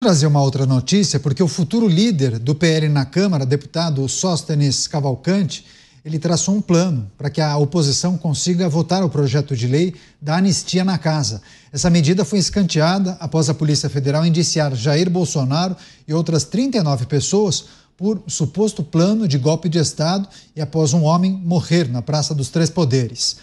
Trazer uma outra notícia, porque o futuro líder do PL na Câmara, deputado Sóstenes Cavalcante, ele traçou um plano para que a oposição consiga votar o projeto de lei da anistia na casa. Essa medida foi escanteada após a Polícia Federal indiciar Jair Bolsonaro e outras 39 pessoas por suposto plano de golpe de Estado e após um homem morrer na Praça dos Três Poderes.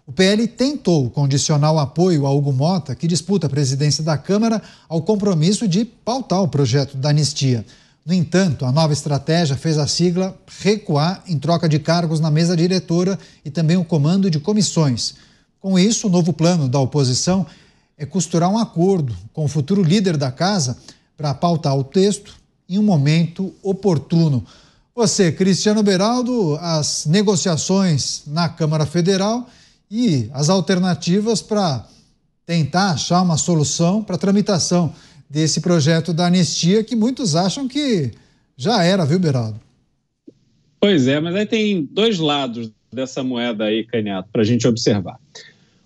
O PL tentou condicionar o apoio a Hugo Motta, que disputa a presidência da Câmara, ao compromisso de pautar o projeto da anistia. No entanto, a nova estratégia fez a sigla recuar em troca de cargos na mesa diretora e também o comando de comissões. Com isso, o novo plano da oposição é costurar um acordo com o futuro líder da casa para pautar o texto em um momento oportuno. Você, Cristiano Beraldo, as negociações na Câmara Federal e as alternativas para tentar achar uma solução para a tramitação desse projeto da anistia, que muitos acham que já era, viu, Beraldo? Pois é, mas aí tem dois lados dessa moeda aí, Canhato, para a gente observar.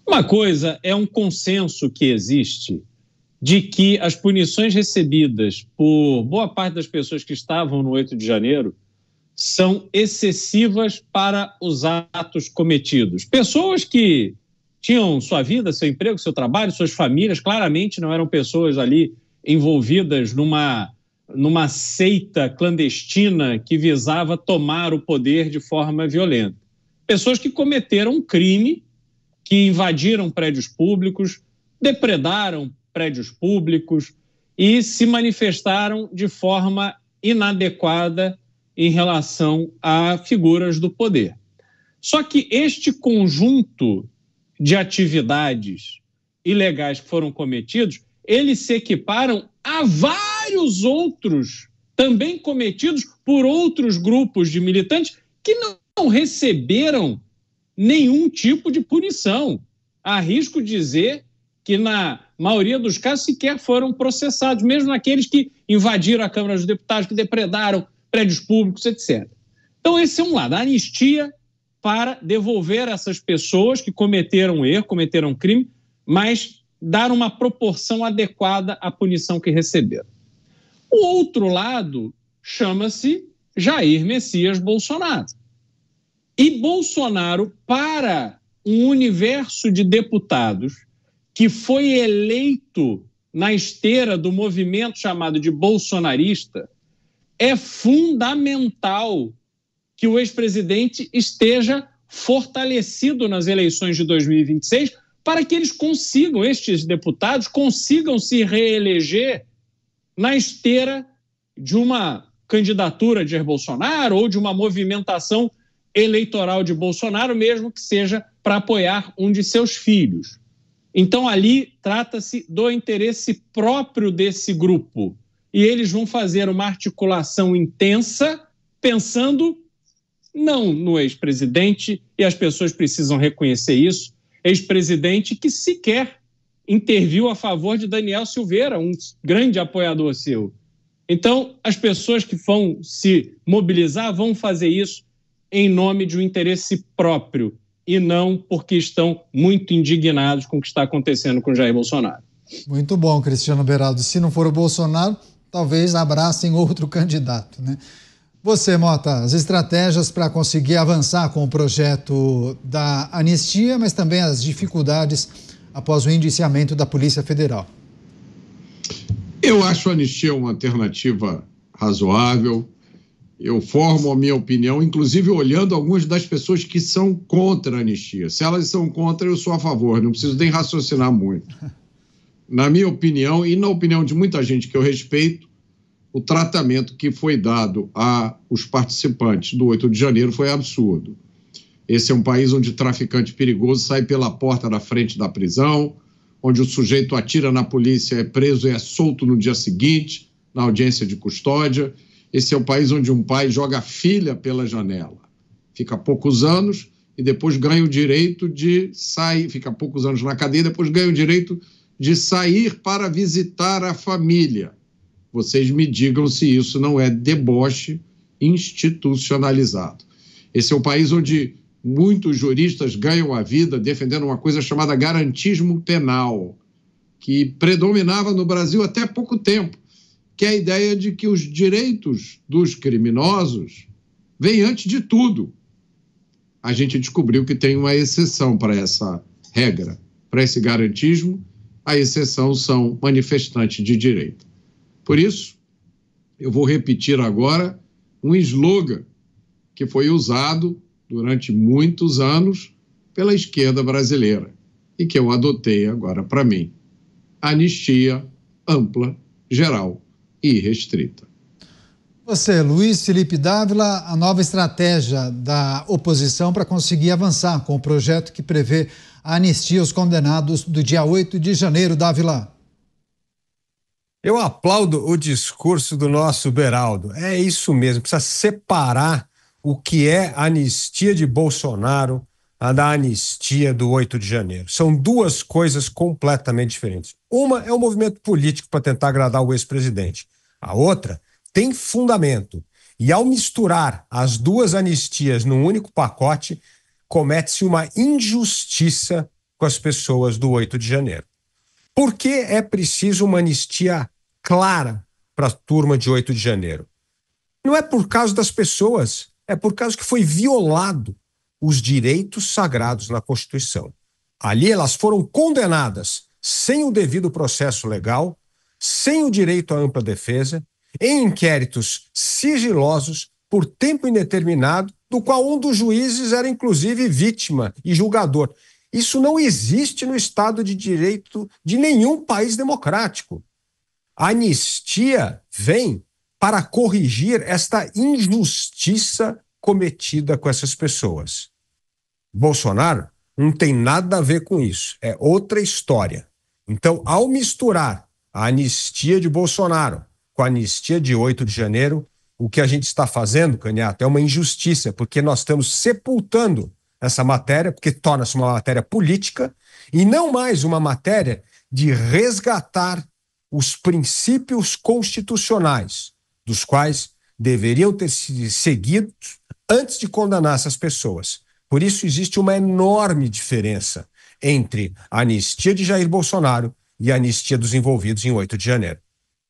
Uma coisa é um consenso que existe de que as punições recebidas por boa parte das pessoas que estavam no 8 de janeiro são excessivas para os atos cometidos. Pessoas que tinham sua vida, seu emprego, seu trabalho, suas famílias, claramente não eram pessoas ali envolvidas numa seita clandestina que visava tomar o poder de forma violenta. Pessoas que cometeram um crime, que invadiram prédios públicos, depredaram prédios públicos e se manifestaram de forma inadequada em relação a figuras do poder. Só que este conjunto de atividades ilegais que foram cometidos, eles se equiparam a vários outros também cometidos por outros grupos de militantes que não receberam nenhum tipo de punição. Arrisco dizer que na maioria dos casos sequer foram processados, mesmo naqueles que invadiram a Câmara dos Deputados, que depredaram prédios públicos, etc. Então esse é um lado, a anistia para devolver essas pessoas que cometeram erro, cometeram crime, mas dar uma proporção adequada à punição que receberam. O outro lado chama-se Jair Messias Bolsonaro. E Bolsonaro, para um universo de deputados que foi eleito na esteira do movimento chamado de bolsonarista, é fundamental que o ex-presidente esteja fortalecido nas eleições de 2026 para que eles consigam, estes deputados, consigam se reeleger na esteira de uma candidatura de Jair Bolsonaro ou de uma movimentação eleitoral de Bolsonaro, mesmo que seja para apoiar um de seus filhos. Então, ali trata-se do interesse próprio desse grupo. E eles vão fazer uma articulação intensa, pensando não no ex-presidente, e as pessoas precisam reconhecer isso, ex-presidente que sequer interviu a favor de Daniel Silveira, um grande apoiador seu. Então, as pessoas que vão se mobilizar vão fazer isso em nome de um interesse próprio e não porque estão muito indignados com o que está acontecendo com Jair Bolsonaro. Muito bom, Cristiano Beraldo. Se não for o Bolsonaro, talvez abracem outro candidato, né? Você, Motta, as estratégias para conseguir avançar com o projeto da anistia, mas também as dificuldades após o indiciamento da Polícia Federal. Eu acho a anistia uma alternativa razoável. Eu formo a minha opinião, inclusive olhando algumas das pessoas que são contra a anistia. Se elas são contra, eu sou a favor, não preciso nem raciocinar muito. Na minha opinião, e na opinião de muita gente que eu respeito, o tratamento que foi dado aos participantes do 8 de janeiro foi absurdo. Esse é um país onde traficante perigoso sai pela porta da frente da prisão, onde o sujeito atira na polícia, é preso e é solto no dia seguinte, na audiência de custódia. Esse é o país onde um pai joga a filha pela janela. Fica poucos anos e depois ganha o direito de sair, fica poucos anos na cadeia, depois ganha o direito de sair para visitar a família. Vocês me digam se isso não é deboche institucionalizado. Esse é o país onde muitos juristas ganham a vida defendendo uma coisa chamada garantismo penal, que predominava no Brasil até pouco tempo. que é a ideia de que os direitos dos criminosos vêm antes de tudo. A gente descobriu que tem uma exceção para essa regra, para esse garantismo. A exceção são manifestantes de direita. Por isso, eu vou repetir agora um slogan que foi usado durante muitos anos pela esquerda brasileira e que eu adotei agora para mim: anistia ampla, geral e restrita. Você, Luiz Felipe Dávila, a nova estratégia da oposição para conseguir avançar com o projeto que prevê a anistia aos condenados do dia 8 de janeiro, Dávila. Eu aplaudo o discurso do nosso Beraldo. É isso mesmo, precisa separar o que é a anistia de Bolsonaro da anistia do 8 de janeiro. São duas coisas completamente diferentes. Uma é um movimento político para tentar agradar o ex-presidente. A outra tem fundamento. E ao misturar as duas anistias num único pacote, comete-se uma injustiça com as pessoas do 8 de janeiro. Por que é preciso uma anistia clara para a turma de 8 de janeiro? Não é por causa das pessoas, é por causa que foi violado os direitos sagrados na Constituição. Ali elas foram condenadas sem o devido processo legal, sem o direito à ampla defesa, em inquéritos sigilosos por tempo indeterminado, do qual um dos juízes era inclusive vítima e julgador. Isso não existe no Estado de Direito de nenhum país democrático. A anistia vem para corrigir esta injustiça cometida com essas pessoas. Bolsonaro não tem nada a ver com isso, é outra história. Então, ao misturar a anistia de Bolsonaro com a anistia de 8 de janeiro, o que a gente está fazendo, Canhato, é uma injustiça, porque nós estamos sepultando essa matéria, porque torna-se uma matéria política e não mais uma matéria de resgatar os princípios constitucionais, dos quais deveriam ter sido seguidos antes de condenar essas pessoas. Por isso existe uma enorme diferença entre a anistia de Jair Bolsonaro e a anistia dos envolvidos em 8 de janeiro.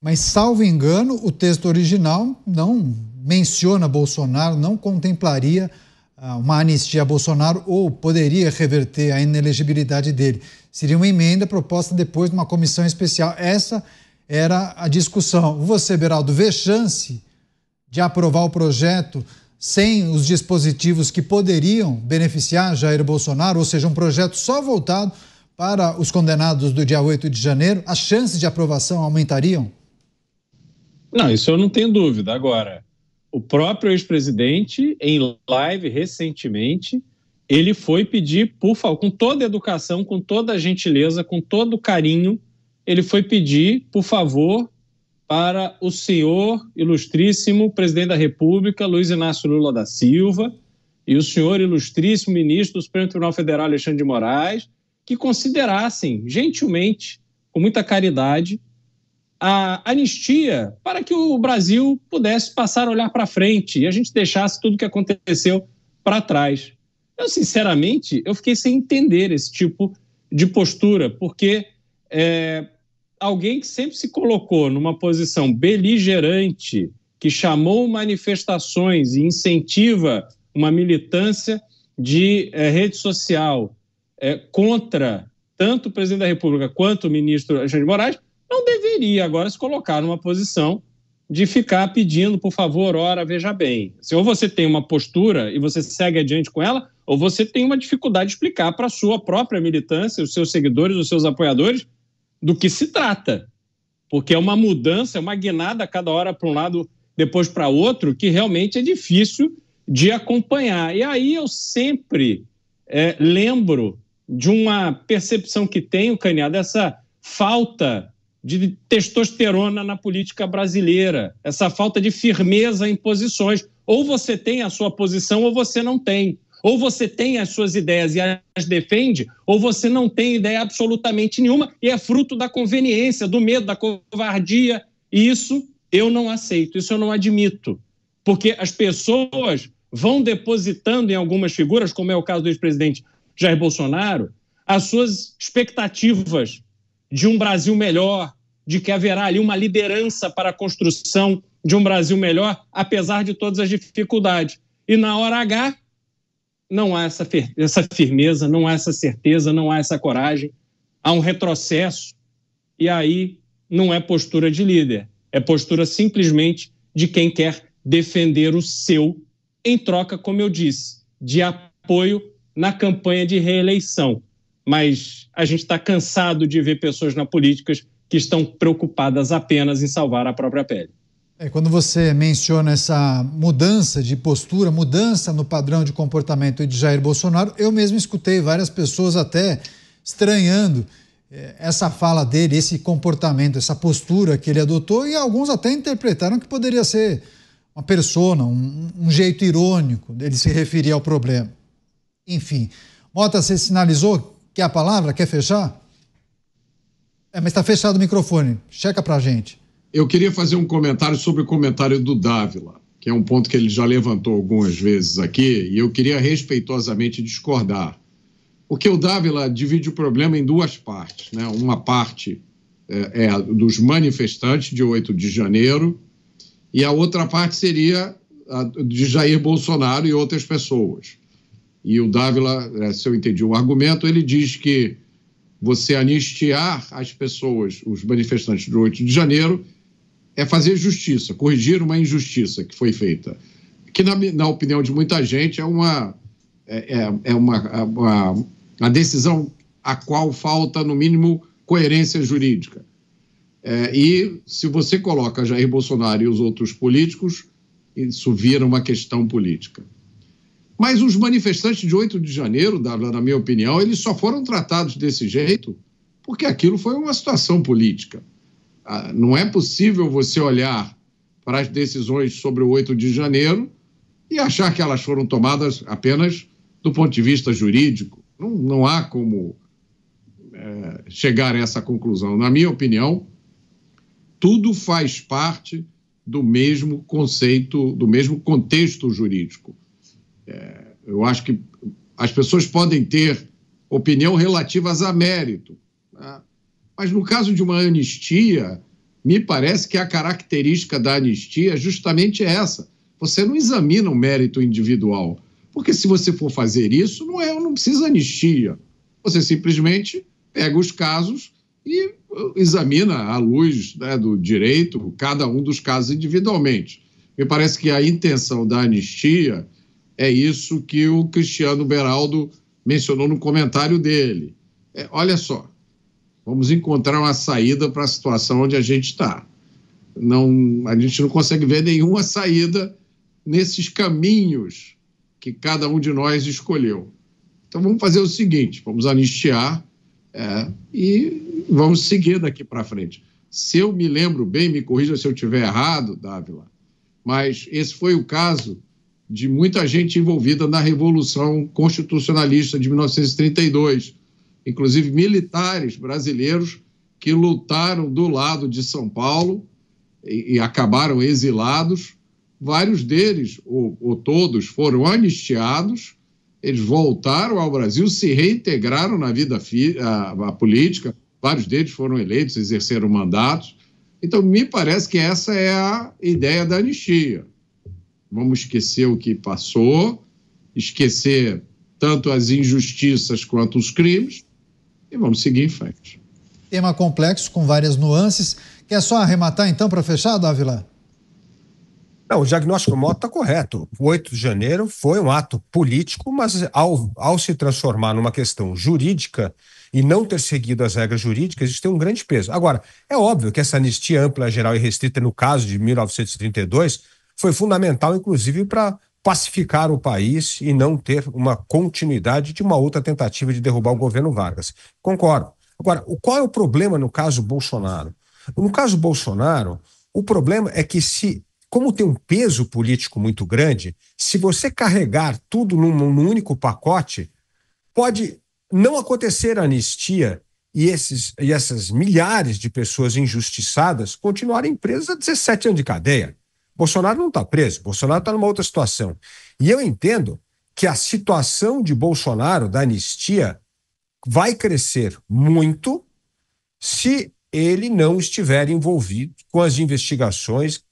Mas, salvo engano, o texto original não menciona Bolsonaro, não contemplaria uma anistia a Bolsonaro ou poderia reverter a inelegibilidade dele. Seria uma emenda proposta depois de uma comissão especial. Essa era a discussão. Você, Beraldo, vê chance de aprovar o projeto sem os dispositivos que poderiam beneficiar Jair Bolsonaro, ou seja, um projeto só voltado para os condenados do dia 8 de janeiro? As chances de aprovação aumentariam? Não, isso eu não tenho dúvida. Agora, o próprio ex-presidente, em live recentemente, ele foi pedir, por favor, com toda a educação, com toda a gentileza, com todo o carinho, ele foi pedir, por favor, para o senhor ilustríssimo presidente da República, Luiz Inácio Lula da Silva, e o senhor ilustríssimo ministro do Supremo Tribunal Federal, Alexandre de Moraes, que considerassem, gentilmente, com muita caridade, a anistia para que o Brasil pudesse passar a olhar para frente e a gente deixasse tudo o que aconteceu para trás. Eu, sinceramente, eu fiquei sem entender esse tipo de postura, porque alguém que sempre se colocou numa posição beligerante, que chamou manifestações e incentiva uma militância de rede social contra tanto o presidente da República quanto o ministro Alexandre de Moraes, não deveria agora se colocar numa posição de ficar pedindo, por favor, ora, veja bem. Se ou você tem uma postura e você segue adiante com ela, ou você tem uma dificuldade de explicar para a sua própria militância, os seus seguidores, os seus apoiadores, do que se trata. Porque é uma mudança, é uma guinada a cada hora para um lado, depois para outro, que realmente é difícil de acompanhar. E aí eu sempre lembro de uma percepção que tenho, Canhada, dessa falta de testosterona na política brasileira, essa falta de firmeza em posições. Ou você tem a sua posição ou você não tem. Ou você tem as suas ideias e as defende, ou você não tem ideia absolutamente nenhuma e é fruto da conveniência, do medo, da covardia. E isso eu não aceito, isso eu não admito. Porque as pessoas vão depositando em algumas figuras, como é o caso do ex-presidente Jair Bolsonaro, as suas expectativas de um Brasil melhor, de que haverá ali uma liderança para a construção de um Brasil melhor, apesar de todas as dificuldades. E na hora H, não há essa firmeza, não há essa certeza, não há essa coragem, há um retrocesso, e aí não é postura de líder, é postura simplesmente de quem quer defender o seu, em troca, como eu disse, de apoio na campanha de reeleição. Mas a gente está cansado de ver pessoas na política que estão preocupadas apenas em salvar a própria pele. Quando você menciona essa mudança de postura, mudança no padrão de comportamento de Jair Bolsonaro, eu mesmo escutei várias pessoas até estranhando essa fala dele, esse comportamento, essa postura que ele adotou, e alguns até interpretaram que poderia ser uma persona, um jeito irônico dele se referir ao problema. Enfim. Mota, você sinalizou que é a palavra? Quer fechar? Mas está fechado o microfone. Checa pra gente. Eu queria fazer um comentário sobre o comentário do Dávila, que é um ponto que ele já levantou algumas vezes aqui, e eu queria respeitosamente discordar. Porque o Dávila divide o problema em duas partes, né? Uma parte é dos manifestantes de 8 de janeiro, e a outra parte seria a de Jair Bolsonaro e outras pessoas. E o Dávila, se eu entendi o argumento, ele diz que você anistiar as pessoas, os manifestantes do 8 de janeiro, é fazer justiça, corrigir uma injustiça que foi feita. Que, na opinião de muita gente, é uma decisão a qual falta, no mínimo, coerência jurídica. E se você coloca Jair Bolsonaro e os outros políticos, isso vira uma questão política. Mas os manifestantes de 8 de janeiro, na minha opinião, eles só foram tratados desse jeito porque aquilo foi uma situação política. Não é possível você olhar para as decisões sobre o 8 de janeiro e achar que elas foram tomadas apenas do ponto de vista jurídico. Não há como chegar a essa conclusão. Na minha opinião, tudo faz parte do mesmo conceito, do mesmo contexto jurídico. Eu acho que as pessoas podem ter opinião relativas a mérito, tá? Mas no caso de uma anistia, me parece que a característica da anistia é justamente essa. Você não examina o mérito individual, porque se você for fazer isso, não precisa anistia. Você simplesmente pega os casos e examina à luz, né, do direito cada um dos casos individualmente. Me parece que a intenção da anistia é isso que o Cristiano Beraldo mencionou no comentário dele. Olha só, vamos encontrar uma saída para a situação onde a gente está. A gente não consegue ver nenhuma saída nesses caminhos que cada um de nós escolheu. Então vamos fazer o seguinte, vamos anistiar e vamos seguir daqui para frente. Se eu me lembro bem, me corrija se eu estiver errado, Dávila, mas esse foi o caso de muita gente envolvida na Revolução Constitucionalista de 1932, inclusive militares brasileiros que lutaram do lado de São Paulo e acabaram exilados. Vários deles, ou todos, foram anistiados, eles voltaram ao Brasil, se reintegraram na vida política, vários deles foram eleitos, exerceram mandatos. Então, me parece que essa é a ideia da anistia. Vamos esquecer o que passou, esquecer tanto as injustiças quanto os crimes, e vamos seguir em frente. Tema complexo, com várias nuances. Quer só arrematar, então, para fechar, Dávila? Não, o diagnóstico Mota está correto. O 8 de janeiro foi um ato político, mas ao se transformar numa questão jurídica e não ter seguido as regras jurídicas, isso tem um grande peso. Agora, é óbvio que essa anistia ampla, geral e restrita, no caso de 1932, foi fundamental, inclusive, para pacificar o país e não ter uma continuidade de uma outra tentativa de derrubar o governo Vargas. Concordo. Agora, qual é o problema no caso Bolsonaro? No caso Bolsonaro, o problema é que como tem um peso político muito grande, se você carregar tudo num único pacote, pode não acontecer a anistia e essas milhares de pessoas injustiçadas continuarem presas a 17 anos de cadeia. Bolsonaro não está preso, Bolsonaro está numa outra situação. E eu entendo que a situação de Bolsonaro, da anistia, vai crescer muito se ele não estiver envolvido com as investigações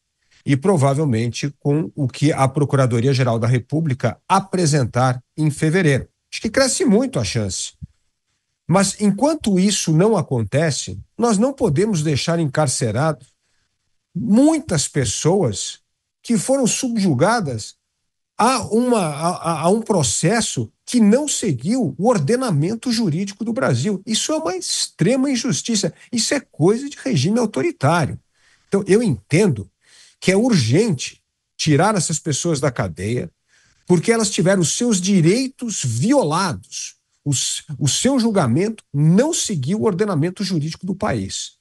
e provavelmente com o que a Procuradoria-Geral da República apresentar em fevereiro. Acho que cresce muito a chance. Mas enquanto isso não acontece, nós não podemos deixar encarcerados muitas pessoas que foram subjugadas a um processo que não seguiu o ordenamento jurídico do Brasil. Isso é uma extrema injustiça. Isso é coisa de regime autoritário. Então, eu entendo que é urgente tirar essas pessoas da cadeia, porque elas tiveram os seus direitos violados. O seu julgamento não seguiu o ordenamento jurídico do país.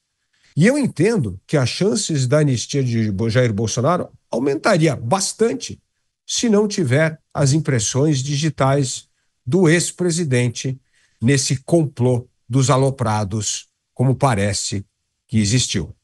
E eu entendo que as chances da anistia de Jair Bolsonaro aumentaria bastante se não tiver as impressões digitais do ex-presidente nesse complô dos aloprados, como parece que existiu.